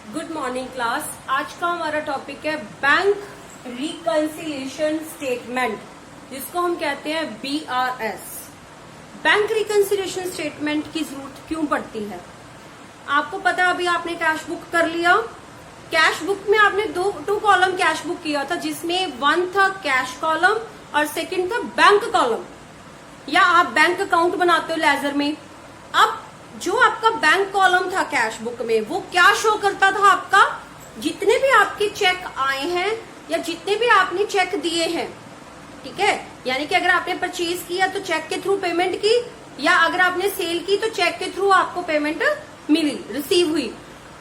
Good morning class. आज का हमारा टॉपिक है बैंक रिकंसिलिएशन स्टेटमेंट, जिसको हम कहते हैं BRS। बैंक रिकंसिलिएशन स्टेटमेंट की जरूरत क्यों पड़ती है? आपको पता है, अभी आपने कैश बुक कर लिया। कैश बुक में आपने टू कॉलम कैश बुक किया था, जिसमें वन था कैश कॉलम और सेकंड था बैंक कॉलम, या आप बैंक अकाउंट बनाते हो लेजर में। अब जो आपका बैंक कॉलम था कैश बुक में, वो क्या शो करता था? आपका जितने भी आपके चेक आए हैं या जितने भी आपने चेक दिए हैं, ठीक है, यानी कि अगर आपने परचेज किया तो चेक के थ्रू पेमेंट की, या अगर आपने सेल की तो चेक के थ्रू आपको पेमेंट मिली, रिसीव हुई।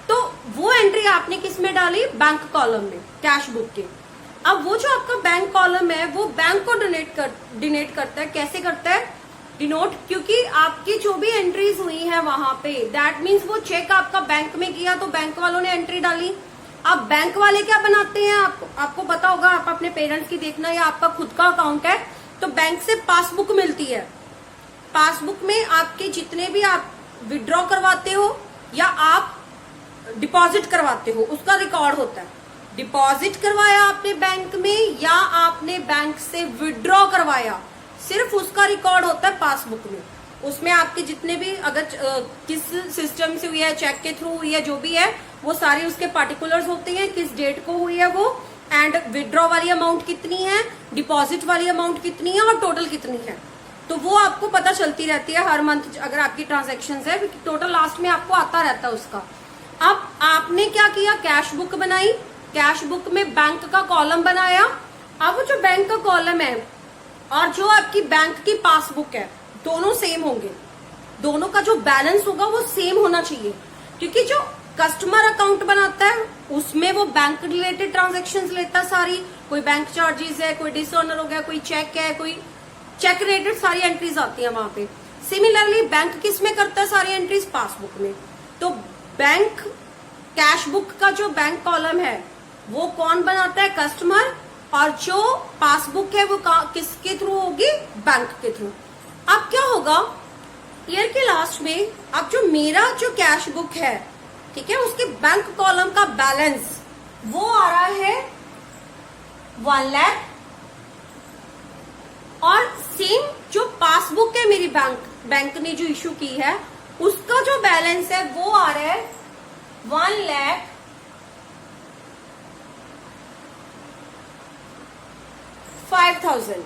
तो वो एंट्री आपने किस में डाली? बैंक कॉलम में, कैश बुक के। अब वो जो आपका बैंक कॉलम है वो बैंक को डिनोट करता है। कैसे करता है डिनोट? क्योंकि आपकी जो भी एंट्रीज हुई है वहां पे, दैट मीन्स वो चेक आपका बैंक में किया तो बैंक वालों ने एंट्री डाली। अब बैंक वाले क्या बनाते हैं? आपको पता होगा, आप अपने पेरेंट्स की देखना, या आपका खुद का अकाउंट है तो बैंक से पासबुक मिलती है। पासबुक में आपके जितने भी आप विड्रॉ करवाते हो या आप डिपॉजिट करवाते हो, उसका रिकॉर्ड होता है। डिपॉजिट करवाया आपने बैंक में या आपने बैंक से विड्रॉ करवाया, सिर्फ उसका रिकॉर्ड होता है पासबुक में। उसमें आपके जितने भी, अगर किस सिस्टम से हुई है, चेक के थ्रू हुई है, जो भी है, वो सारे उसके पार्टिकुलर्स होते हैं, किस डेट को हुई है वो, एंड विड्रॉ वाली अमाउंट कितनी है, डिपॉजिट वाली अमाउंट कितनी है और टोटल कितनी है। तो वो आपको पता चलती रहती है हर मंथ, अगर आपकी ट्रांजेक्शन है, टोटल लास्ट में आपको आता रहता है उसका। अब आपने क्या किया? कैश बुक बनाई, कैश बुक में बैंक का कॉलम बनाया। अब जो बैंक का कॉलम है और जो आपकी बैंक की पासबुक है, दोनों सेम होंगे। दोनों का जो बैलेंस होगा वो सेम होना चाहिए, क्योंकि जो कस्टमर अकाउंट बनाता है उसमें वो बैंक रिलेटेड ट्रांजैक्शंस लेता है सारी। कोई बैंक चार्जेस है, कोई डिसऑनर हो गया, कोई चेक है, कोई चेक रिलेटेड सारी एंट्रीज आती है वहां पे। सिमिलरली बैंक किस में करता है सारी एंट्रीज? पासबुक में। तो बैंक कैश बुक का जो बैंक कॉलम है वो कौन बनाता है? कस्टमर। और जो पासबुक है वो किसके थ्रू होगी? बैंक के थ्रू। अब क्या होगा ईयर के लास्ट में, अब जो मेरा जो कैश बुक है, ठीक है, उसके बैंक कॉलम का बैलेंस वो आ रहा है 1 लाख, और सेम जो पासबुक है मेरी बैंक ने जो इश्यू की है, उसका जो बैलेंस है वो आ रहा है 1,05,000।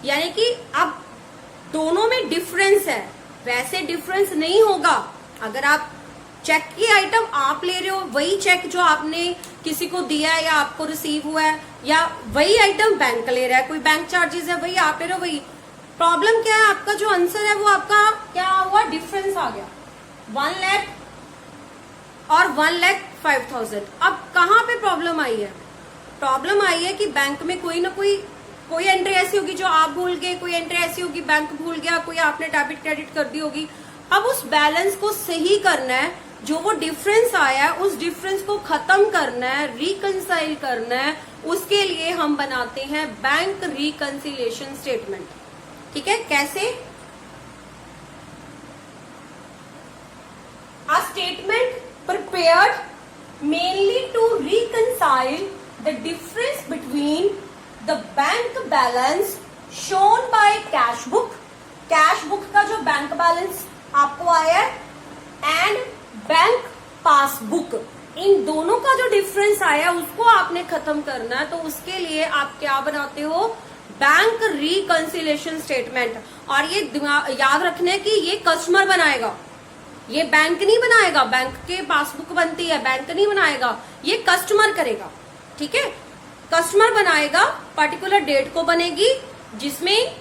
यानी कि अब दोनों में डिफरेंस है। वैसे डिफरेंस नहीं होगा अगर आप चेक की आइटम आप ले रहे हो, वही चेक जो आपने किसी को दिया है या आपको रिसीव हुआ है, या वही आइटम बैंक ले रहा है, कोई बैंक चार्जेस है वही आप ले रहे हो, वही। प्रॉब्लम क्या है? आपका जो आंसर है वो आपका क्या हुआ? डिफरेंस आ गया 1 लाख और 1,05,000। अब कहाँ पे प्रॉब्लम आई है? प्रॉब्लम आई है कि बैंक में कोई ना कोई एंट्री ऐसी होगी जो आप भूल गए, कोई एंट्री ऐसी होगी बैंक भूल गया, कोई आपने डेबिट क्रेडिट कर दी होगी। अब उस बैलेंस को सही करना है, जो वो डिफरेंस आया है उस डिफरेंस को खत्म करना है, रिकंसाइल करना है। उसके लिए हम बनाते हैं बैंक रिकंसिलिएशन स्टेटमेंट। ठीक है, कैसे? A statement prepared mainly to reconcile the difference between the bank balance shown by cash book, cash book का जो बैंक बैलेंस आपको आया है, एंड बैंक पासबुक, इन दोनों का जो डिफरेंस आया उसको आपने खत्म करना है। तो उसके लिए आप क्या बनाते हो? Bank reconciliation statement. और ये याद रखना कि ये कस्टमर बनाएगा, ये बैंक नहीं बनाएगा। बैंक के पासबुक बनती है, बैंक नहीं बनाएगा, ये कस्टमर करेगा। ठीक है, कस्टमर बनाएगा, पर्टिकुलर डेट को बनेगी, जिसमें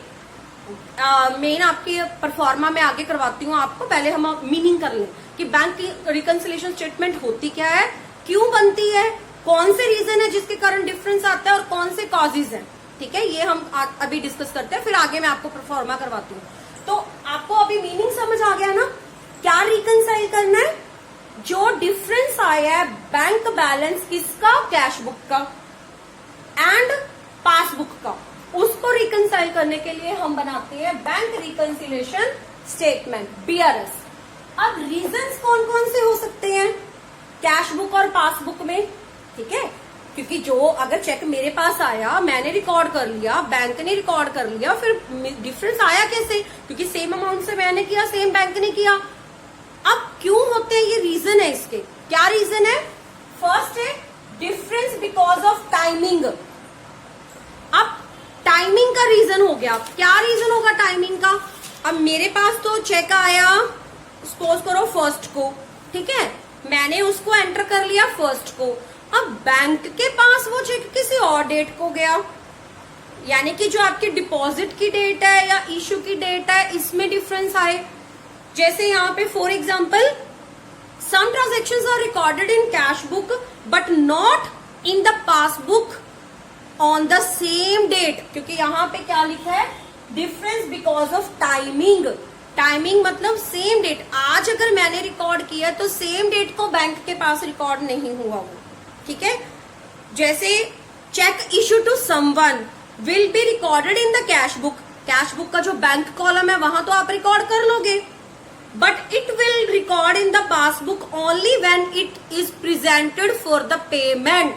मेन आपकी परफॉर्मा में आगे करवाती हूँ आपको। पहले हम मीनिंग कर लें कि बैंक रिकंसिलिएशन स्टेटमेंट होती क्या है, क्यों बनती है, कौन से रीजन है जिसके कारण डिफरेंस आता है और कौन से कॉजेज हैं। ठीक है, ये हम अभी डिस्कस करते हैं, फिर आगे मैं आपको परफॉर्मा करवाती हूँ। तो आपको अभी मीनिंग समझ आ गया ना? क्या रिकंसाइल करना है? जो डिफरेंस आया है बैंक बैलेंस किसका? कैश बुक का एंड पासबुक का, उसको रिकंसाइल करने के लिए हम बनाते हैं बैंक रिकंसिलिएशन स्टेटमेंट, BRS। अब रीजंस कौन कौन से हो सकते हैं? कैश और पासबुक में, ठीक है, क्योंकि जो अगर चेक मेरे पास आया, मैंने रिकॉर्ड कर लिया, बैंक ने रिकॉर्ड कर लिया, फिर डिफरेंस आया कैसे? क्योंकि सेम अमाउंट से मैंने किया, सेम बैंक ने किया। अब क्यों होते हैं, ये रीजन है इसके। क्या रीजन है? फर्स्ट है डिफरेंस बिकॉज ऑफ टाइमिंग। अब टाइमिंग का रीजन हो गया। क्या रीजन होगा टाइमिंग का? अब मेरे पास तो चेक आया, सपोज करो फर्स्ट को, ठीक है, मैंने उसको एंटर कर लिया फर्स्ट को। अब बैंक के पास वो चेक किसी और डेट को गया, यानी कि जो आपकी डिपॉजिट की डेट है या इश्यू की डेट है, इसमें डिफरेंस आए। जैसे यहाँ पे for example, some transactions are recorded in cash book but not in the passbook on the same date, क्योंकि यहाँ पे क्या लिखा है? Difference because of timing. Timing मतलब सेम डेट। आज अगर मैंने रिकॉर्ड किया तो सेम डेट को बैंक के पास रिकॉर्ड नहीं हुआ वो, ठीक है। जैसे cheque issue to someone will be recorded in the cash book. Cash book का जो बैंक कॉलम है वहां तो आप रिकॉर्ड कर लोगे, but it will record in the passbook only when it is presented for the payment.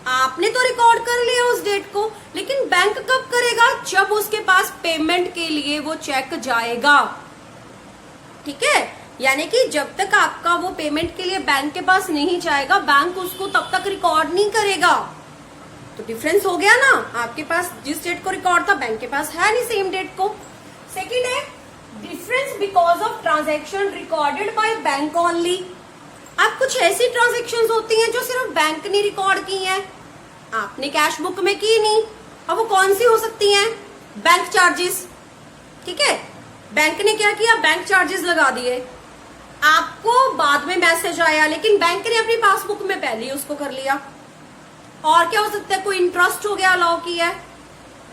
आपने तो रिकॉर्ड कर लिया उस डेट को, लेकिन बैंक कब करेगा? जब उसके पास पेमेंट के लिए वो चेक जाएगा, ठीक है। यानी कि जब तक आपका वो पेमेंट के लिए बैंक के पास नहीं जाएगा, बैंक उसको तब तक रिकॉर्ड नहीं करेगा। तो डिफरेंस हो गया ना, आपके पास जिस डेट को रिकॉर्ड था बैंक के पास है नहीं सेम डेट को। सेकंड है difference because of transaction recorded by bank only. अब कुछ ऐसी ट्रांजैक्शंस होती हैं जो सिर्फ बैंक ने रिकॉर्ड की हैं, आपने कैश बुक में की नहीं। अब वो कौन सी हो सकती हैं? बैंक चार्जेस, ठीक है। बैंक ने क्या किया? बैंक चार्जेस लगा दिए, आपको बाद में मैसेज आया, लेकिन बैंक ने अपनी पासबुक में पहले ही उसको कर लिया। और क्या हो सकता है? कोई इंटरेस्ट हो गया, अलाउ किया है,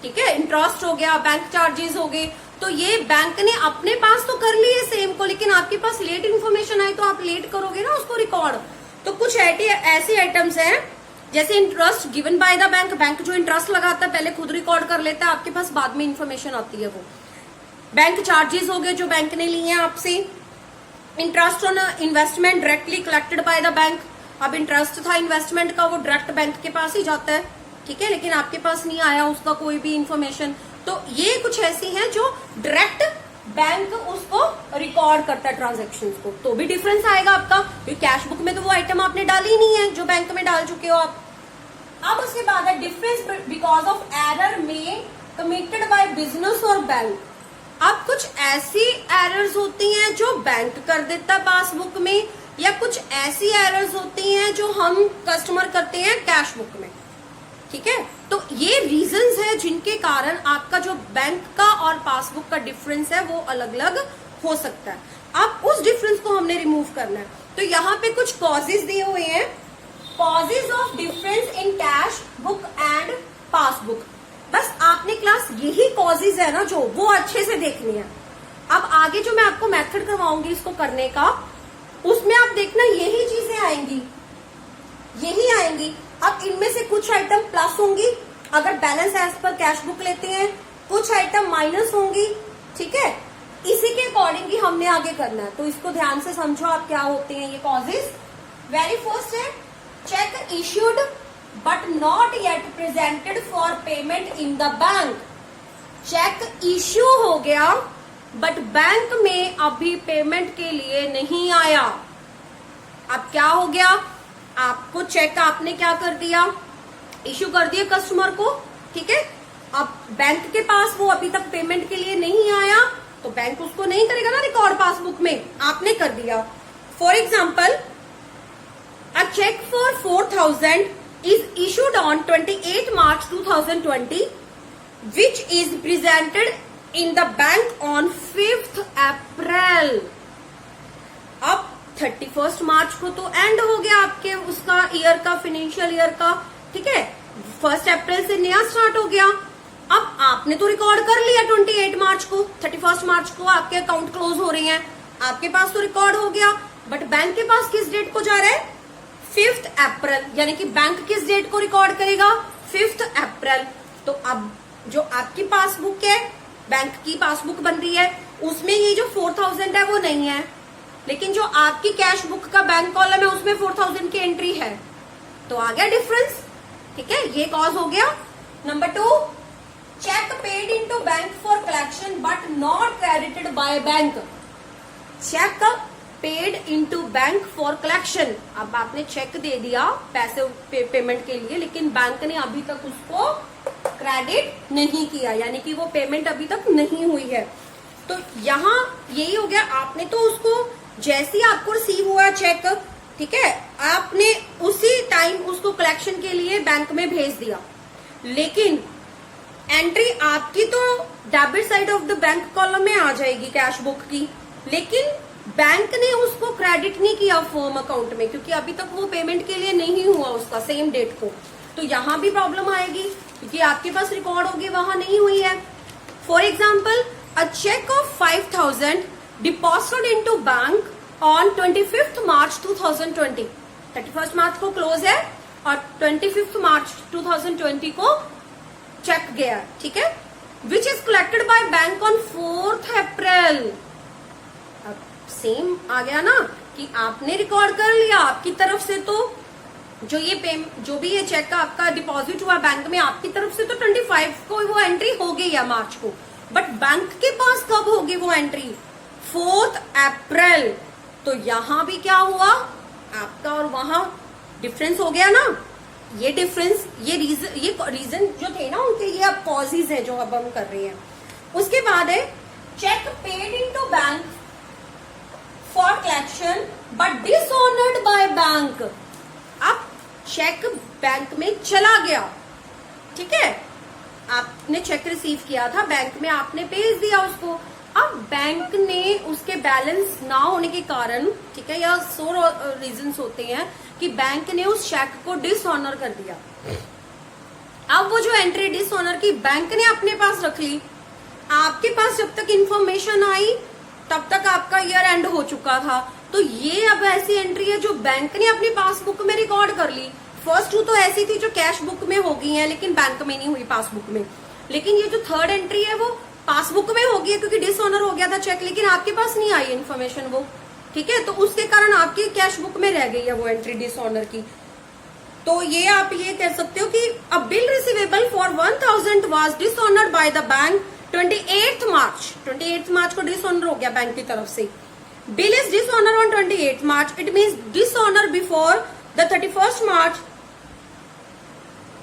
ठीक है, इंटरेस्ट हो गया, बैंक चार्जेस हो गए। तो ये बैंक ने अपने पास तो कर लिए सेम को, लेकिन आपके पास लेट इन्फॉर्मेशन आई तो आप लेट करोगे ना उसको रिकॉर्ड। तो कुछ ऐसे आइटम्स हैं, जैसे interest given by the bank. Bank जो इंटरेस्ट लगाता है पहले खुद रिकॉर्ड कर लेता है, आपके पास बाद में इन्फॉर्मेशन आती है वो। बैंक चार्जेस हो गए जो बैंक ने लिए हैं आपसे। Interest on investment directly collected by the bank. अब इंटरेस्ट था इन्वेस्टमेंट का, वो डायरेक्ट बैंक के पास ही जाता है, ठीक है, लेकिन आपके पास नहीं आया उसका कोई भी इंफॉर्मेशन। तो ये कुछ ऐसी हैं जो डायरेक्ट बैंक उसको रिकॉर्ड करता है ट्रांजैक्शंस को, तो भी डिफरेंस आएगा आपका, क्योंकि कैश बुक में तो वो आइटम आपने डाली नहीं है जो बैंक में डाल चुके हो आप। अब उसके बाद है डिफरेंस बिकॉज ऑफ एरर में कमिटेड बाय बिजनेस और बैंक। अब कुछ ऐसी एरर्स होती हैं जो बैंक कर देता है पासबुक में, या कुछ ऐसी एरर्स होती हैं जो हम कस्टमर करते हैं कैश बुक में, ठीक है। तो ये रीजंस है जिनके कारण आपका जो बैंक का और पासबुक का डिफरेंस है वो अलग अलग हो सकता है। अब उस डिफरेंस को हमने रिमूव करना है, तो यहाँ पे कुछ कॉजेज दिए हुए हैं। Causes of difference in cash book and passbook. बस आपने क्लास यही कॉजेज है ना जो वो अच्छे से देखनी है। अब आगे जो मैं आपको मेथड करवाऊंगी इसको करने का, उसमें आप देखना यही चीजें आएंगी, यही आएंगी। अब इनमें से कुछ आइटम प्लस होंगी अगर balance as per cash book लेते हैं, कुछ आइटम माइनस होंगी, ठीक है। इसी के अकॉर्डिंग ही हमने आगे करना है, तो इसको ध्यान से समझो आप क्या होते हैं ये कॉजेज। वेरी फर्स्ट है cheque issued but not yet presented for payment in the bank. Cheque issue हो गया बट बैंक में अभी पेमेंट के लिए नहीं आया। अब क्या हो गया? आपको चेक आपने क्या कर दिया? इश्यू कर दिया कस्टमर को, ठीक है। अब बैंक के पास वो अभी तक पेमेंट के लिए नहीं आया, तो बैंक उसको नहीं करेगा ना रिकॉर्ड पासबुक में, आपने कर दिया। For example, a cheque for 4,000 is issued on 28 March 2020 which is presented in the bank on 5th April. अब 31 मार्च को तो एंड हो गया आपके उसका ईयर का, फाइनेंशियल ईयर का, ठीक है। 1 अप्रैल से नया स्टार्ट हो गया। अब आपने तो रिकॉर्ड कर लिया 28 मार्च को, 31 मार्च को आपके अकाउंट क्लोज हो रहे हैं, आपके पास तो रिकॉर्ड हो गया, बट बैंक के पास किस डेट को जा रहा है? 5th अप्रैल। यानी कि बैंक किस डेट को रिकॉर्ड करेगा? 5th अप्रैल। तो अब जो आपकी पासबुक है, बैंक की पासबुक बन रही है, उसमें ये जो 4,000 है वो नहीं है, लेकिन जो आपकी कैश बुक का बैंक कॉलम है उसमें 4000 की एंट्री है, तो आ गया डिफरेंस। ठीक है, ये कॉज हो गया। Number 2, cheque paid into bank for collection but not credited by bank. Cheque paid into bank for collection, अब आपने चेक दे दिया पैसे पेमेंट के लिए, लेकिन बैंक ने अभी तक उसको क्रेडिट नहीं किया, यानी कि वो पेमेंट अभी तक नहीं हुई है। तो यहां यही हो गया, आपने तो उसको जैसे ही आपको रिसीव हुआ चेक, ठीक है, आपने उसी टाइम उसको कलेक्शन के लिए बैंक में भेज दिया, लेकिन एंट्री आपकी तो debit side of the bank column में आ जाएगी कैश बुक की, लेकिन बैंक ने उसको क्रेडिट नहीं किया फर्म अकाउंट में, क्योंकि अभी तक वो पेमेंट के लिए नहीं हुआ उसका सेम डेट को। तो यहां भी प्रॉब्लम आएगी, क्योंकि आपके पास रिकॉर्ड होगी, वहां नहीं हुई है। For example, a cheque of 5000 deposited into bank on 25 March 2020। 31 मार्च को क्लोज है और 25 मार्च 2020 को चेक गया, ठीक है, which is collected by bank on 4 अप्रैल। अब सेम आ गया ना कि आपने रिकॉर्ड कर लिया आपकी तरफ से, तो जो भी ये चेक का आपका डिपॉजिट हुआ बैंक में आपकी तरफ से, तो 25 को वो एंट्री हो गई है मार्च को, बट बैंक के पास कब होगी वो एंट्री? 4 अप्रैल। तो यहां भी क्या हुआ आपका और वहां डिफरेंस हो गया ना। ये डिफरेंस, ये रीजन जो थे ना उनके, ये अब कॉजेज है जो अब हम कर रहे हैं। उसके बाद है cheque paid into bank for collection but dishonoured by bank. अब चेक बैंक में चला गया, ठीक है, आपने चेक रिसीव किया था, बैंक में आपने भेज दिया उसको। अब बैंक ने उसके बैलेंस ना होने के कारण, ठीक है, या 100 रीजंस होते हैं कि बैंक ने उस चेक को डिसऑनर कर दिया। अब वो जो एंट्री डिसऑनर की बैंक ने अपने पास रख ली, आपके पास जब तक इंफॉर्मेशन आई तब तक आपका ईयर एंड हो चुका था। तो ये अब ऐसी एंट्री है जो बैंक ने अपनी पासबुक में रिकॉर्ड कर ली। फर्स्ट 2 तो ऐसी थी जो कैश बुक में हो गई है, लेकिन बैंक में नहीं हुई, पासबुक में। लेकिन ये जो थर्ड एंट्री है वो पासबुक में हो गई है, क्योंकि डिसऑनर हो गया था चेक, लेकिन आपके पास नहीं आई इन्फॉर्मेशन वो, ठीक है, तो उसके कारण आपकी कैश बुक में रह गई है वो एंट्री डिसऑनर की। तो ये आप ये कह सकते हो कि अ bill receivable for 1000 was dishonoured bye the bank 28 मार्च को डिसऑनर हो गया बैंक की तरफ से। Bill is dishonour on 28 March, it means dishonour before the 31 मार्च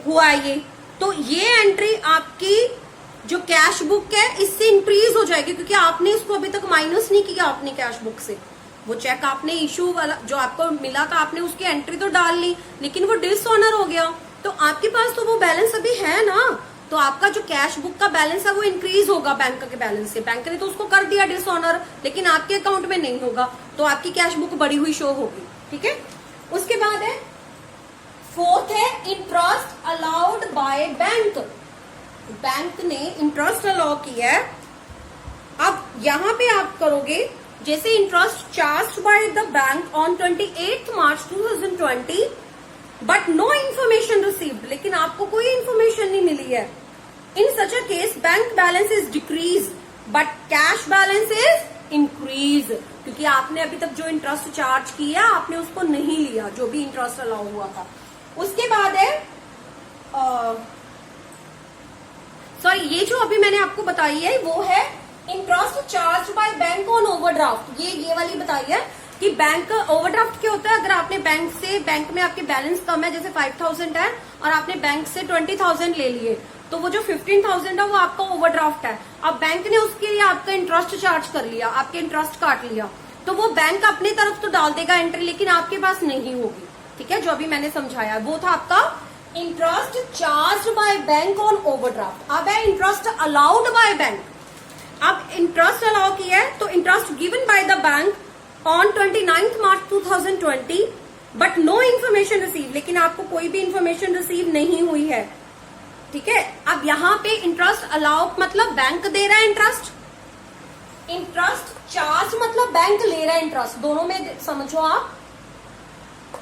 हुआ ये। तो ये एंट्री आपकी जो कैश बुक है इससे इंक्रीज हो जाएगी, क्योंकि आपने इसको अभी तक माइनस नहीं किया अपनी कैश बुक से। वो चेक आपने इशू वाला जो आपको मिला था, आपने उसकी एंट्री तो डाल ली, लेकिन वो डिसऑनर हो गया, तो आपके पास तो वो बैलेंस अभी है ना, तो आपका जो कैश बुक का बैलेंस है वो इंक्रीज होगा बैंक के बैलेंस से। बैंक ने तो उसको कर दिया डिसऑनर, लेकिन आपके अकाउंट में नहीं होगा, तो आपकी कैश बुक बढ़ी हुई शो होगी, ठीक है। उसके बाद है 4th है interest allowed by bank. Bank ने इंटरेस्ट अलाउ किया है। अब यहां पे आप करोगे जैसे interest charge by the bank on 28 March 2020 but no information received, लेकिन आपको कोई इन्फॉर्मेशन नहीं मिली है। In such a case bank balance is decrease but cash balance is increase, क्योंकि आपने अभी तक जो इंटरेस्ट चार्ज किया आपने उसको नहीं लिया, जो भी इंटरेस्ट अलाउ हुआ था। उसके बाद है सॉरी, ये जो अभी मैंने आपको बताई है वो है interest charge by bank on overdraft. ये वाली बताई है कि बैंक ओवरड्राफ्ट क्या होता है। अगर आपने बैंक में आपके बैलेंस कम है, जैसे 5000 है और आपने बैंक से 20,000 ले लिए, तो वो जो 15,000 है वो आपका ओवरड्राफ्ट है। अब बैंक ने उसके लिए आपका इंटरेस्ट चार्ज कर लिया, आपके इंटरेस्ट काट लिया, तो वो बैंक अपनी तरफ तो डाल देगा एंट्री, लेकिन आपके पास नहीं होगी, ठीक है। जो अभी मैंने समझाया वो था आपका interest charge by bank on overdraft. अब है इंटरेस्ट अलाउड बाय बैंक। अब इंटरेस्ट अलाउ किया है तो interest given by the bank on 29 March 2020 but no information receive, लेकिन आपको कोई भी इन्फॉर्मेशन रिसीव नहीं हुई है, ठीक है। अब यहाँ पे इंटरेस्ट अलाउ मतलब बैंक दे रहा है इंटरेस्ट, इंटरेस्ट चार्ज मतलब बैंक ले रहा है इंटरेस्ट, दोनों में समझो आप।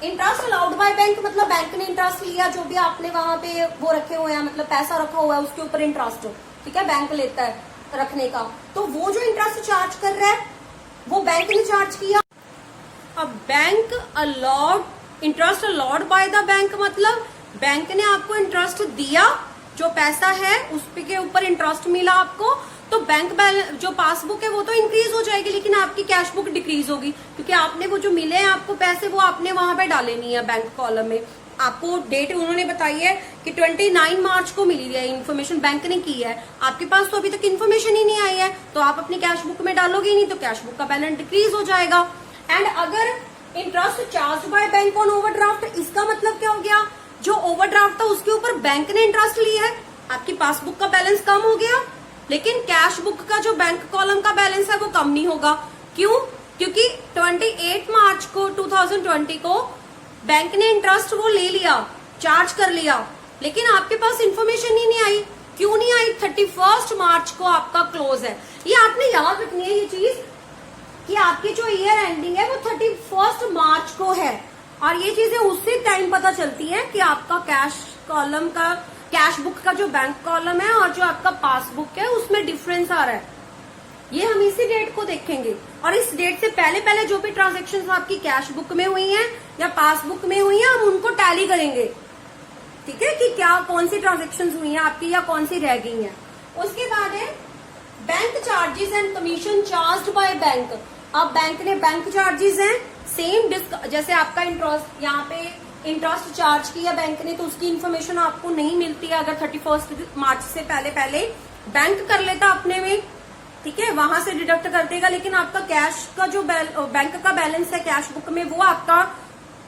इंटरेस्ट अलाउड बाय बैंक मतलब बैंक ने इंटरेस्ट लिया, जो भी आपने वहां पे वो रखे हुए हैं, मतलब पैसा रखा हुआ है उसके ऊपर इंटरेस्ट, ठीक है, बैंक लेता है रखने का। तो वो जो इंटरेस्ट चार्ज कर रहा है वो बैंक ने चार्ज किया, bank allowed interest allowed bye the bank, मतलब बैंक ने आपको इंटरेस्ट दिया, जो पैसा है उस पे के ऊपर इंटरेस्ट मिला आपको, तो बैंक बैलेंस जो पासबुक है वो तो इंक्रीज हो जाएगी, लेकिन आपकी कैश बुक डिक्रीज होगी, क्योंकि आपने वो जो मिले हैं आपको पैसे वो आपने वहां पे डाले नहीं है बैंक कॉलम में। आपको डेट उन्होंने बताई है कि 29 मार्च को मिली है इन्फॉर्मेशन, बैंक ने की है, आपके पास तो अभी तक इन्फॉर्मेशन ही नहीं आई है, तो आप अपनी कैश बुक में डालोगे नहीं, तो कैश बुक का बैलेंस डिक्रीज हो जाएगा। एंड अगर interest charge by bank on overdraft, इसका मतलब क्या हो गया, जो ओवरड्राफ्ट था उसके ऊपर बैंक ने इंटरेस्ट लिया है, आपकी पासबुक का बैलेंस कम हो गया, लेकिन कैश बुक का जो बैंक कॉलम का बैलेंस है वो कम नहीं होगा। क्यों? क्योंकि 28 मार्च को 2020 को बैंक ने इंटरेस्ट वो ले लिया, चार्ज कर लिया, लेकिन आपके पास इंफॉर्मेशन ही नहीं आई। क्यों नहीं आई? 31 मार्च को आपका क्लोज है। ये आपने याद रखनी है ये चीज कि आपकी जो ईयर एंडिंग है वो 31 मार्च को है, और ये चीजें उसी टाइम पता चलती है कि आपका कैश कॉलम का, कैश बुक का जो बैंक कॉलम है और जो आपका पासबुक है उसमें डिफरेंस आ रहा है। ये हम इसी डेट को देखेंगे, और इस डेट से पहले पहले जो भी ट्रांजेक्शन आपकी कैश बुक में हुई हैं या पासबुक में हुई हैं, हम उनको टैली करेंगे, ठीक है, कि क्या कौन सी ट्रांजेक्शन हुई हैं आपकी या कौन सी रह गई हैं। उसके बाद है bank charges and commission charge by bank. अब बैंक ने बैंक चार्जेस हैं सेम जैसे आपका इंटरेस्ट, यहाँ पे इंटरेस्ट चार्ज किया बैंक ने, तो उसकी इन्फॉर्मेशन आपको नहीं मिलती है अगर 31 मार्च से पहले पहले बैंक कर लेता अपने में, ठीक है, वहां से डिडक्ट कर देगा, लेकिन आपका कैश का जो बैंक का बैलेंस है कैश बुक में वो आपका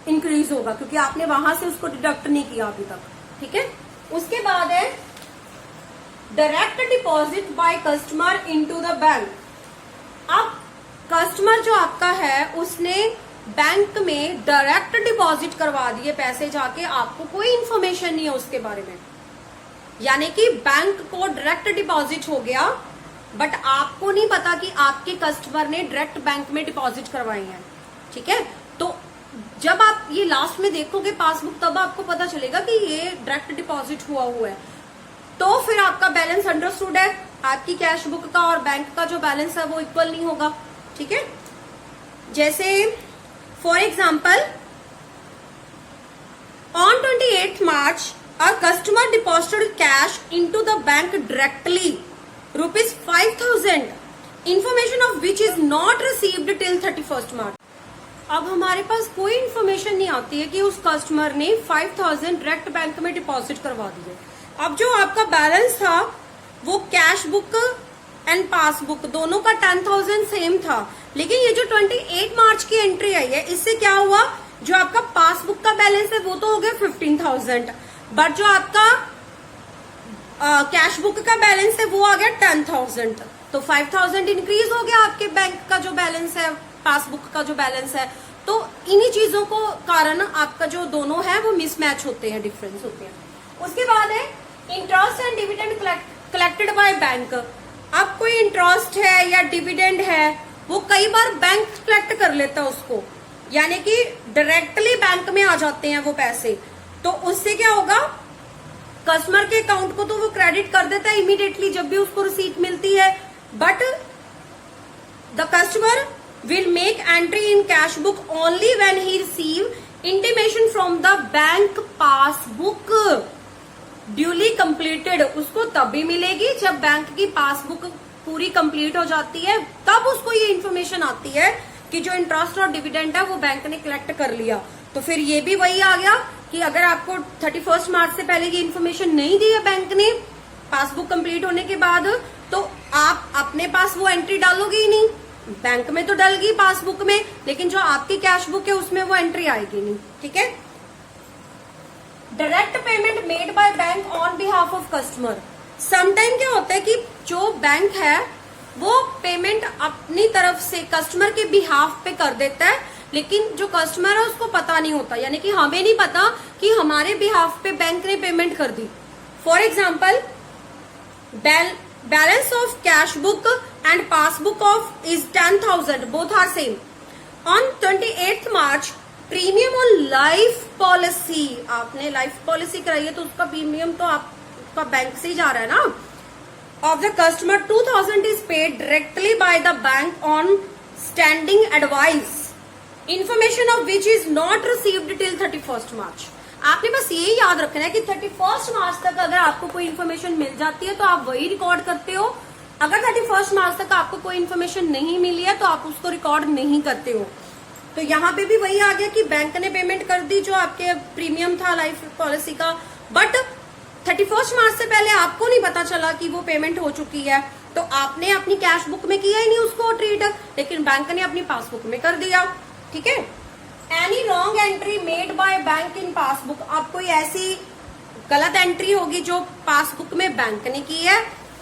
इंक्रीज होगा, क्योंकि आपने वहां से उसको डिडक्ट नहीं किया अभी तक, ठीक है। उसके बाद है direct deposit by customer into the bank. अब कस्टमर जो आपका है उसने बैंक में डायरेक्ट डिपॉजिट करवा दिए पैसे जाके, आपको कोई इन्फॉर्मेशन नहीं है उसके बारे में, यानी कि बैंक को डायरेक्ट डिपॉजिट हो गया, बट आपको नहीं पता कि आपके कस्टमर ने डायरेक्ट बैंक में डिपॉजिट करवाई है, ठीक है। तो जब आप ये लास्ट में देखोगे पासबुक, तब आपको पता चलेगा कि ये डायरेक्ट डिपॉजिट हुआ है, तो फिर आपका बैलेंस अंडरस्टूड है, आपकी कैश बुक का और बैंक का जो बैलेंस है वो इक्वल नहीं होगा, ठीक है। जैसे for example on 28 March a customer deposited cash into the bank directly ₹5,000 information of which is not received till 31st March। अब हमारे पास कोई इन्फॉर्मेशन नहीं आती है कि उस कस्टमर ने 5,000 डायरेक्ट बैंक में डिपॉजिट करवा दिए। अब जो आपका बैलेंस था वो कैश बुक एंड पासबुक दोनों का 10,000 सेम था, लेकिन ये जो 28 मार्च की एंट्री आई है इससे क्या हुआ, जो आपका पासबुक का बैलेंस है वो तो हो गया 15,000, बट जो आपका कैश बुक का बैलेंस है वो आ गया 10,000, तो 5,000 इंक्रीज हो गया आपके बैंक का जो बैलेंस है, पासबुक का जो बैलेंस है। तो इन्हीं चीजों को कारण आपका जो दोनों है वो मिसमैच होते हैं, डिफरेंस होते हैं। उसके बाद है interest and dividend collected by bank. अब कोई इंटरेस्ट है या डिविडेंड है वो कई बार बैंक कलेक्ट कर लेता है उसको, यानी कि डायरेक्टली बैंक में आ जाते हैं वो पैसे, तो उससे क्या होगा, कस्टमर के अकाउंट को तो वो क्रेडिट कर देता है इमीडिएटली जब भी उसको रिसीट मिलती है, but the customer will make entry in cash book only when he receive intimation from the bank passbook duly completed. उसको तब भी मिलेगी जब बैंक की पासबुक पूरी कंप्लीट हो जाती है, तब उसको ये इन्फॉर्मेशन आती है कि जो इंटरेस्ट और डिविडेंड है वो बैंक ने कलेक्ट कर लिया। तो फिर ये भी वही आ गया कि अगर आपको 31 मार्च से पहले ये इन्फॉर्मेशन नहीं दी है बैंक ने पासबुक कंप्लीट होने के बाद, तो आप अपने पास वो एंट्री डालोगे ही नहीं, बैंक में तो डल गई पासबुक में, लेकिन जो आपकी कैश बुक है उसमें वो एंट्री आएगी नहीं, ठीक है। Direct payment made by bank on behalf of customer. Sometime क्या होता है कि जो बैंक है वो पेमेंट अपनी तरफ से कस्टमर के बिहाफ पे कर देता है, लेकिन जो कस्टमर है उसको पता नहीं होता, यानी कि हमें नहीं पता कि हमारे बिहाफ पे बैंक ने पेमेंट कर दी। For example balance of cash book and passbook of is 10,000, both are same. On 28 March premium on life policy, आपने लाइफ पॉलिसी कराई है तो उसका प्रीमियम तो आपका बैंक से ही जा रहा है ना, of the customer 2,000 is paid directly by the bank on standing advice. Information of which is not received till 31 मार्च। आपने बस ये याद रखना है कि 31 मार्च तक अगर आपको कोई इन्फॉर्मेशन मिल जाती है तो आप वही रिकॉर्ड करते हो। अगर 31 मार्च तक आपको कोई इन्फॉर्मेशन नहीं मिली है तो आप उसको रिकॉर्ड नहीं करते हो। तो यहाँ पे भी वही आ गया कि बैंक ने पेमेंट कर दी जो आपके प्रीमियम था लाइफ पॉलिसी का, बट 31 मार्च से पहले आपको नहीं पता चला कि वो पेमेंट हो चुकी है, तो आपने अपनी कैश बुक में किया ही नहीं उसको ट्रीट, लेकिन बैंक ने अपनी पासबुक में कर दिया। ठीक है। Any wrong entry made by bank in passbook, अब कोई ऐसी गलत एंट्री होगी जो पासबुक में बैंक ने की है,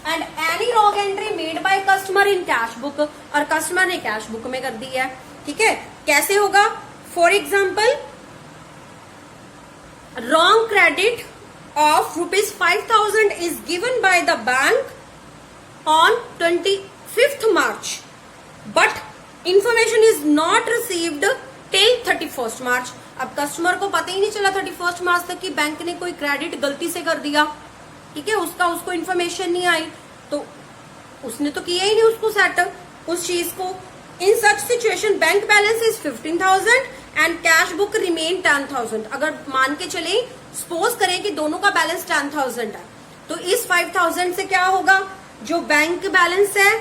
and any wrong entry made by customer in cash book, और कस्टमर ने कैश बुक में कर दी है। ठीक है। कैसे होगा? For example, wrong credit of ₹5,000 is given by the bank on 25th March, but information is not received till 31st March. अब कस्टमर को पता ही नहीं चला 31 मार्च तक कि बैंक ने कोई क्रेडिट गलती से कर दिया। ठीक है। उसको इन्फॉर्मेशन नहीं आई, तो उसने तो किया ही नहीं उसको सेट उस चीज को। In such situation bank balance is 15,000 and cash book remain 10,000। अगर मान के चले, सपोज करें कि दोनों का बैलेंस 10,000 है, तो इस 5,000 से क्या होगा, जो बैंक बैलेंस है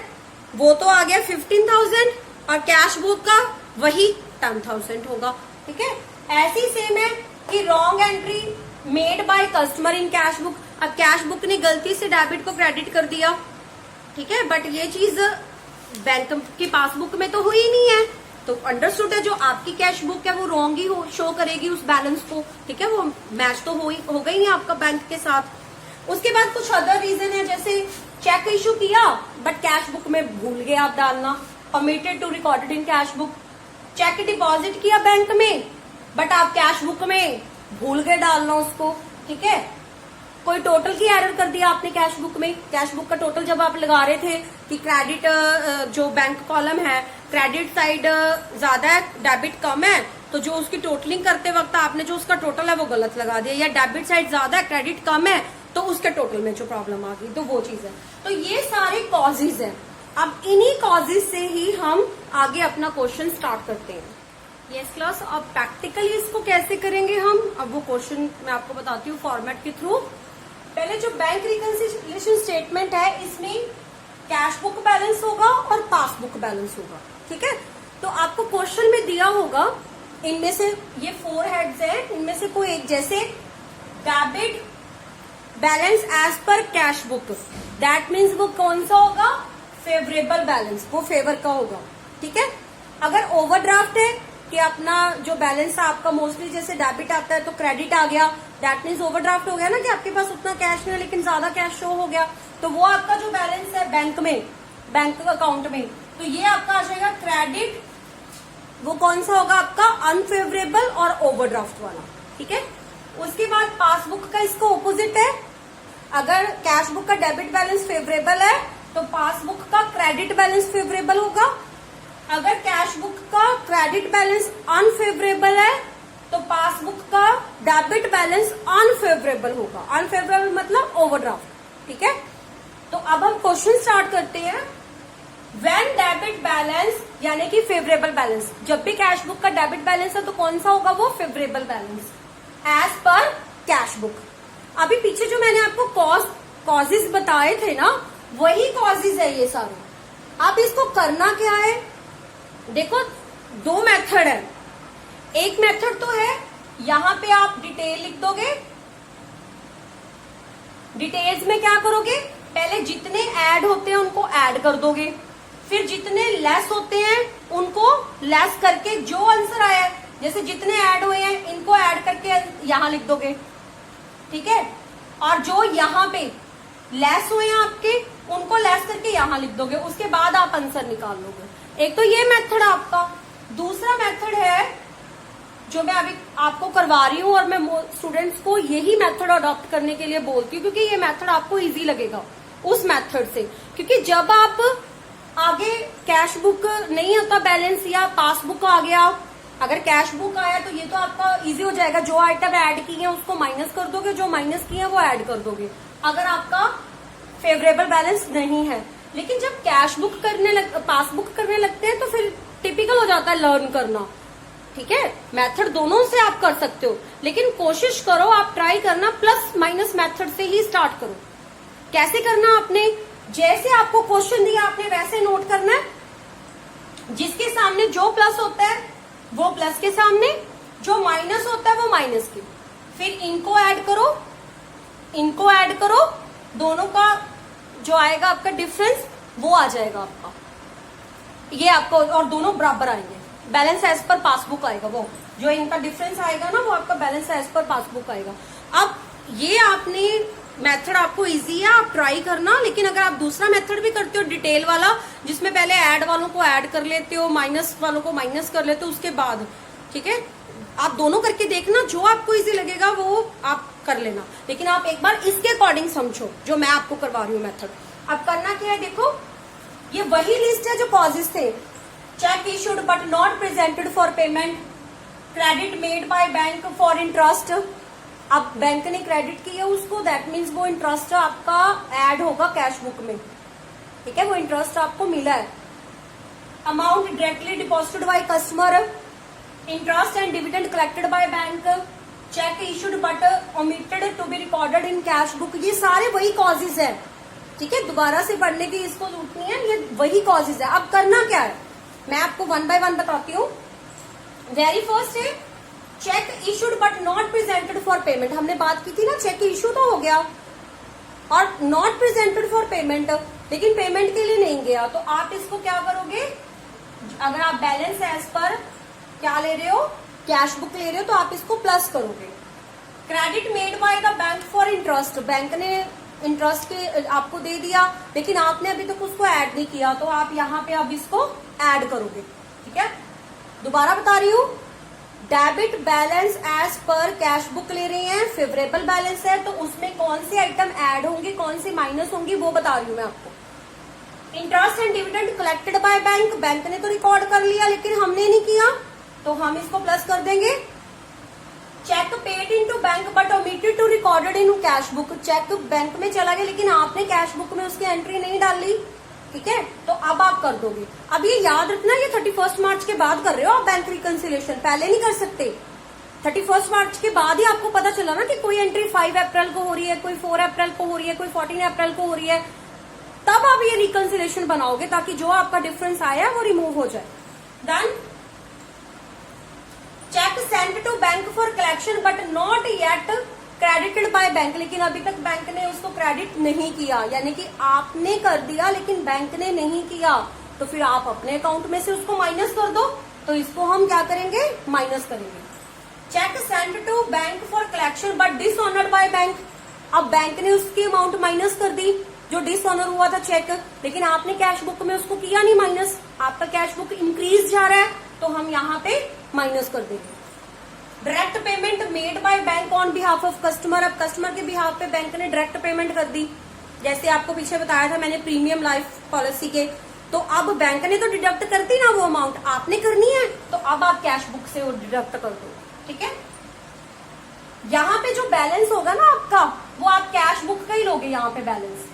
वो तो आ गया 15,000 और कैश बुक का वही 10,000 होगा। ठीक है। ऐसी सेम है कि wrong entry made by customer in cash book. अब कैश बुक ने गलती से डेबिट को क्रेडिट कर दिया, ठीक है, बट ये चीज बैंक की पासबुक में तो हुई नहीं है, तो अंडरस्टूड है जो आपकी कैश बुक है वो रॉन्ग ही शो करेगी उस बैलेंस को। ठीक है। वो मैच तो होगा ही नहीं आपका बैंक के साथ। उसके बाद कुछ अदर रीजन है, जैसे चेक इशू किया बट कैश बुक में भूल गए आप डालना, omitted to recorded in cash book. Cheque deposit किया बैंक में बट आप कैश बुक में भूल गए डालना उसको। ठीक है। कोई टोटल की एरर कर दिया आपने कैश बुक में, कैश बुक का टोटल जब आप लगा रहे थे कि क्रेडिट जो बैंक कॉलम है क्रेडिट साइड ज्यादा है डेबिट कम है, तो जो उसकी टोटलिंग करते वक्त आपने जो उसका टोटल है वो गलत लगा दिया, या डेबिट साइड ज्यादा है क्रेडिट कम है तो उसके टोटल में जो प्रॉब्लम आ गई, तो वो चीज है। तो ये सारे कॉजेज हैं। अब इन्हीं कॉजेज से ही हम आगे अपना क्वेश्चन स्टार्ट करते हैं। यस क्लास, अब प्रैक्टिकली इसको कैसे करेंगे हम, अब वो क्वेश्चन मैं आपको बताती हूँ फॉर्मेट के थ्रू। पहले जो बैंक रिकंसिलिएशन स्टेटमेंट है इसमें कैश बुक बैलेंस होगा और पासबुक बैलेंस होगा। ठीक है। तो आपको क्वेश्चन में दिया होगा, इनमें से ये 4 हेड्स है, इनमें से कोई एक, जैसे debit balance as per cash book, that means वो कौन सा होगा, फेवरेबल बैलेंस, वो फेवर का होगा। ठीक है। अगर ओवरड्राफ्ट है कि अपना जो बैलेंस है आपका मोस्टली जैसे डेबिट आता है तो क्रेडिट आ गया, दैट मीन्स ओवरड्राफ्ट हो गया ना, कि आपके पास उतना कैश नहीं है लेकिन ज्यादा कैश शो हो गया, तो वो आपका जो बैलेंस है बैंक में, बैंक अकाउंट में, तो ये आपका आ जाएगा क्रेडिट। वो कौन सा होगा आपका, अनफेवरेबल और ओवरड्राफ्ट वाला। ठीक है। उसके बाद पासबुक का इसको ऑपोजिट है, अगर कैश बुक का डेबिट बैलेंस फेवरेबल है तो पासबुक का क्रेडिट बैलेंस फेवरेबल होगा। अगर कैश बुक का क्रेडिट बैलेंस अनफेवरेबल है तो पासबुक का डेबिट बैलेंस अनफेवरेबल होगा। अनफेवरेबल मतलब ओवरड्राफ्ट। ठीक है। तो अब हम क्वेश्चन स्टार्ट करते हैं। व्हेन डेबिट बैलेंस यानी कि फेवरेबल बैलेंस, जब भी कैश बुक का डेबिट बैलेंस है तो कौन सा होगा, वो favourable balance as per cash book. अभी पीछे जो मैंने आपको कॉजेज बताए थे ना, वही कॉजेज है ये सारे। अब इसको करना क्या है, देखो 2 मेथड है। एक मेथड तो है, यहां पे आप डिटेल लिख दोगे, डिटेल्स में क्या करोगे, पहले जितने ऐड होते हैं उनको ऐड कर दोगे, फिर जितने लेस होते हैं उनको लेस करके जो आंसर आया है, जैसे जितने ऐड हुए हैं इनको ऐड करके यहां लिख दोगे। ठीक है। और जो यहां पे लेस हुए हैं आपके उनको लेस करके यहां लिख दोगे, उसके बाद आप आंसर निकाल लोगे। एक तो ये मेथड आपका। दूसरा मेथड है जो मैं अभी आपको करवा रही हूं और मैं स्टूडेंट्स को यही मेथड अडॉप्ट करने के लिए बोलती हूँ, क्योंकि ये मेथड आपको इजी लगेगा उस मेथड से। क्योंकि जब आप आगे कैश बुक नहीं होता बैलेंस या पासबुक आ गया, अगर कैश बुक आया तो ये तो आपका इजी हो जाएगा, जो आइटम ऐड किए हैं उसको माइनस कर दोगे, जो माइनस किए हैं वो ऐड कर दोगे, अगर आपका फेवरेबल बैलेंस नहीं है। लेकिन जब कैश बुक पासबुक करने लगते हैं तो फिर टिपिकल हो जाता है लर्न करना, ठीक है, मेथड दोनों से आप कर सकते हो, लेकिन कोशिश करो आप ट्राई करना प्लस माइनस मेथड से ही स्टार्ट करो। कैसे करना आपने, जैसे आपको क्वेश्चन दिया आपने वैसे नोट करना है। जिसके सामने जो प्लस होता है वो प्लस के सामने, जो माइनस होता है वो माइनस के, फिर इनको ऐड करो, इनको ऐड करो, दोनों का जो आएगा आपका डिफरेंस वो आ जाएगा आपका, ये आपको, और दोनों बराबर आएंगे, बैलेंस एज पर पासबुक आएगा, वो जो इनका डिफरेंस आएगा ना वो आपका बैलेंस एज पर पासबुक आएगा। अब ये आपने मेथड आपको इजी है, आप ट्राई करना, लेकिन अगर आप दूसरा मेथड भी करते हो डिटेल वाला, जिसमें पहले ऐड वालों को ऐड कर लेते हो, माइनस वालों को माइनस कर लेते हो उसके बाद, ठीक है, आप दोनों करके देखना, जो आपको इजी लगेगा वो आप कर लेना, लेकिन आप एक बार इसके अकॉर्डिंग समझो जो मैं आपको करवा रही हूँ मेथड। अब करना क्या है, देखो ये वही लिस्ट है जो कॉजेज थे, cheque issued but not presented for payment, credit made by bank for interest. अब बैंक ने क्रेडिट किया उसको, दैट मीन्स वो इंटरेस्ट आपका ऐड होगा कैश बुक में, ठीक है, वो इंटरेस्ट आपको मिला है। Amount directly deposited by customer, interest and dividend collected by bank, cheque issued but omitted to be recorded in cash book, ये सारे वही कॉजेज है, ठीक है, दोबारा से पढ़ने की इसको जरूरत नहीं है, ये वही कॉजेज है। अब करना क्या है, मैं आपको वन बाय वन बताती हूँ। वेरी फर्स्ट है check issued but not presented for payment, हमने बात की थी ना, चेक इशू तो हो गया और नॉट प्रेजेंटेड फॉर पेमेंट, लेकिन पेमेंट के लिए नहीं गया, तो आप इसको क्या करोगे, अगर आप बैलेंस एज पर क्या ले रहे हो, कैश बुक ले रहे हो, तो आप इसको प्लस करोगे। Credit made bye the bank for interest, bank ने इंटरेस्ट के आपको दे दिया, लेकिन आपने अभी तक उसको ऐड नहीं किया, तो आप यहाँ पे अब इसको ऐड करोगे, ठीक है। दोबारा बता रही हूँ, debit balance as per cash book ले रहे हैं, फेवरेबल बैलेंस है, तो उसमें कौन सी आइटम ऐड होंगी, कौन सी माइनस होंगी, वो बता रही हूँ मैं आपको। Interest and dividend collected by bank, bank ने तो रिकॉर्ड कर लिया लेकिन हमने नहीं किया, तो हम इसको प्लस कर देंगे। Cheque paid into bank but omitted to recorded in cash book, cheque bank में चला गया लेकिन आपने कैश बुक में उसकी एंट्री नहीं डाली, ठीक है, तो अब आप कर दोगे। अब ये याद रखना, ये 31 मार्च के बाद कर रहे हो आप बैंक रिकंसिलिएशन, पहले नहीं कर सकते। 31 मार्च के बाद ही आपको पता चला ना कि कोई एंट्री 5 अप्रैल को हो रही है, कोई 4 अप्रैल को हो रही है, कोई 14 अप्रैल को हो रही है, तब आप ये रिकंसिलिएशन बनाओगे ताकि जो आपका डिफरेंस आया वो रिमूव हो जाए। Then cheque send to bank for collection but not yet credited by bank, लेकिन अभी तक बैंक ने उसको क्रेडिट नहीं किया, यानी कि आपने कर दिया लेकिन बैंक ने नहीं किया, तो फिर आप अपने अकाउंट में से उसको माइनस कर दो, तो इसको हम क्या करेंगे, माइनस करेंगे। Cheque send to bank for collection but dishonoured by bank, अब बैंक ने उसकी अमाउंट माइनस कर दी जो डिसऑनर हुआ था चेक, लेकिन आपने कैश बुक में उसको किया नहीं माइनस, आपका कैश बुक इंक्रीज जा रहा है, तो हम यहाँ पे माइनस कर देंगे। Direct payment made by bank on behalf of customer, अब कस्टमर के बिहाफ पे बैंक ने डायरेक्ट पेमेंट कर दी, जैसे आपको पीछे बताया था मैंने प्रीमियम लाइफ पॉलिसी के, तो अब बैंक ने तो डिडक्ट कर दी ना वो अमाउंट, आपने करनी है, तो अब आप कैश बुक से वो डिडक्ट कर दो, ठीक है। यहाँ पे जो बैलेंस होगा ना आपका, वो आप कैश बुक का ही लोगे यहाँ पे बैलेंस,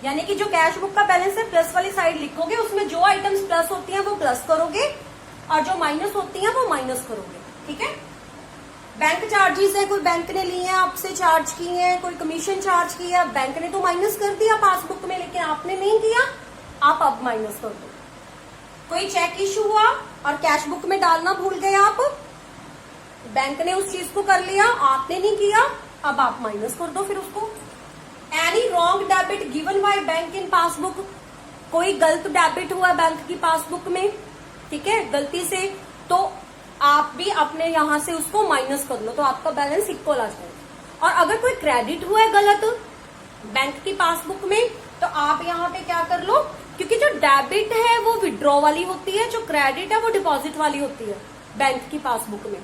यानी कि जो कैश बुक का बैलेंस है प्लस वाली साइड लिखोगे, उसमें जो आइटम्स प्लस होती हैं वो प्लस करोगे और जो माइनस होती हैं वो माइनस करोगे, ठीक है। बैंक चार्जेस है, कोई बैंक ने लिए हैं आपसे, चार्ज किए हैं, कोई कमीशन चार्ज किया, बैंक ने तो माइनस कर दिया पासबुक में, लेकिन आपने नहीं किया, आप अब माइनस कर दो। कोई चेक इशू हुआ और कैश बुक में डालना भूल गए आप, बैंक ने उस चीज को कर लिया, आपने नहीं किया, अब आप माइनस कर दो फिर उसको। Any wrong debit given by bank in passbook, कोई गलत डेबिट हुआ बैंक की पासबुक में, ठीक है, गलती से, तो आप भी अपने यहां से उसको माइनस कर लो, तो आपका बैलेंस इक्वल आ जाएगा। और अगर कोई क्रेडिट हुआ है गलत बैंक की पासबुक में, तो आप यहाँ पे क्या कर लो, क्योंकि जो डेबिट है वो विड्रॉ वाली होती है, जो क्रेडिट है वो डिपॉजिट वाली होती है बैंक की पासबुक में।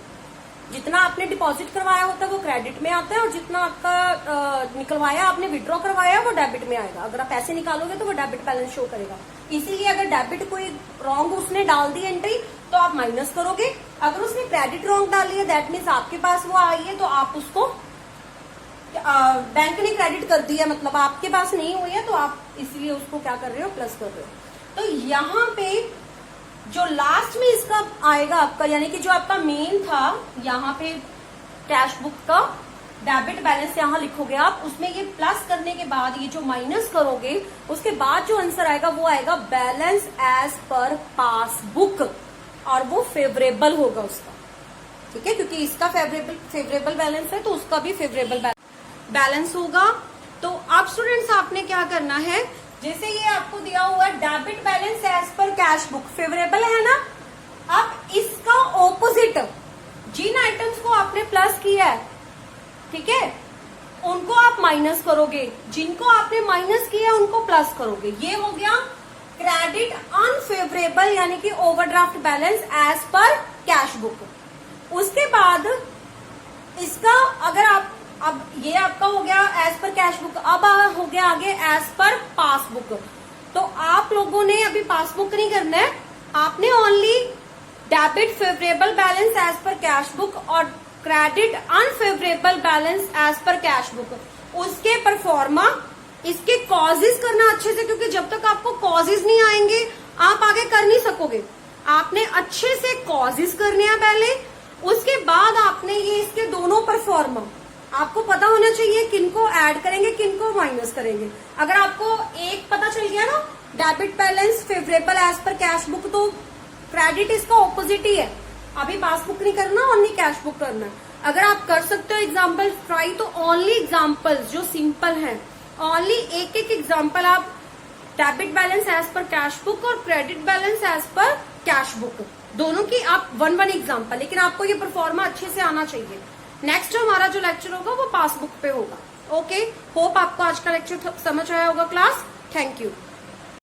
जितना आपने डिपॉजिट करवाया होता है वो क्रेडिट में आता है, और जितना आपका निकलवाया आपने विड्रॉ करवाया वो डेबिट में आएगा। अगर आप पैसे निकालोगे तो वो डेबिट बैलेंस शो करेगा। इसीलिए अगर डेबिट कोई रॉन्ग उसने डाल दी एंट्री, तो आप माइनस करोगे। अगर उसने क्रेडिट रॉन्ग डाली है, दैट मीन्स आपके पास वो आई है, तो आप उसको बैंक ने क्रेडिट कर दिया, मतलब आपके पास नहीं हुई है, तो आप इसलिए उसको क्या कर रहे हो, प्लस कर रहे हो। तो यहाँ पे जो लास्ट में इसका आएगा आपका, यानी कि जो आपका मेन था यहाँ पे कैश बुक का डेबिट बैलेंस यहाँ लिखोगे आप, उसमें ये प्लस करने के बाद ये जो माइनस करोगे उसके बाद जो आंसर आएगा वो आएगा बैलेंस एज पर पासबुक, और वो फेवरेबल होगा उसका, ठीक है, क्योंकि इसका फेवरेबल बैलेंस है तो उसका भी फेवरेबल बैलेंस होगा। तो अब स्टूडेंट्स आपने क्या करना है, जैसे ये आपको दिया हुआ है debit balance as per cash book favourable है ना, अब इसका ऑपोजिट जिन आइटम्स को आपने प्लस किया है, ठीक है, उनको आप माइनस करोगे, जिनको आपने माइनस किया उनको प्लस करोगे। ये हो गया क्रेडिट अनफेवरेबल यानी कि overdraft balance as per cash book. उसके बाद इसका अगर आप, अब ये आपका हो गया एज पर कैश बुक, अब हो गया आगे एज पर पासबुक। तो आप लोगों ने अभी पासबुक नहीं करना है, आपने only debit favourable balance as per cash book और credit unfavourable balance as per cash book उसके परफॉर्मा, इसके कॉजेज करना अच्छे से, क्योंकि जब तक आपको कॉजेज नहीं आएंगे आप आगे कर नहीं सकोगे। आपने अच्छे से कॉजेज करने हैं पहले, उसके बाद आपने ये इसके दोनों परफॉर्मा आपको पता होना चाहिए किनको ऐड करेंगे किनको माइनस करेंगे। अगर आपको एक पता चल गया ना debit balance favourable as per cash book, तो क्रेडिट इसका ऑपोजिट ही है, अभी पासबुक नहीं करना, ओनली कैश बुक करना है। अगर आप कर सकते हो एग्जाम्पल ट्राई, तो ओनली एग्जाम्पल्स जो सिंपल हैं, ओनली एक एक एग्जाम्पल आप debit balance as per cash book और credit balance as per cash book दोनों की आप वन एग्जाम्पल, लेकिन आपको ये परफॉर्मा अच्छे से आना चाहिए। नेक्स्ट हमारा जो लेक्चर होगा वो पासबुक पे होगा। ओके, होप आपको आज का लेक्चर समझ आया होगा क्लास। Thank you.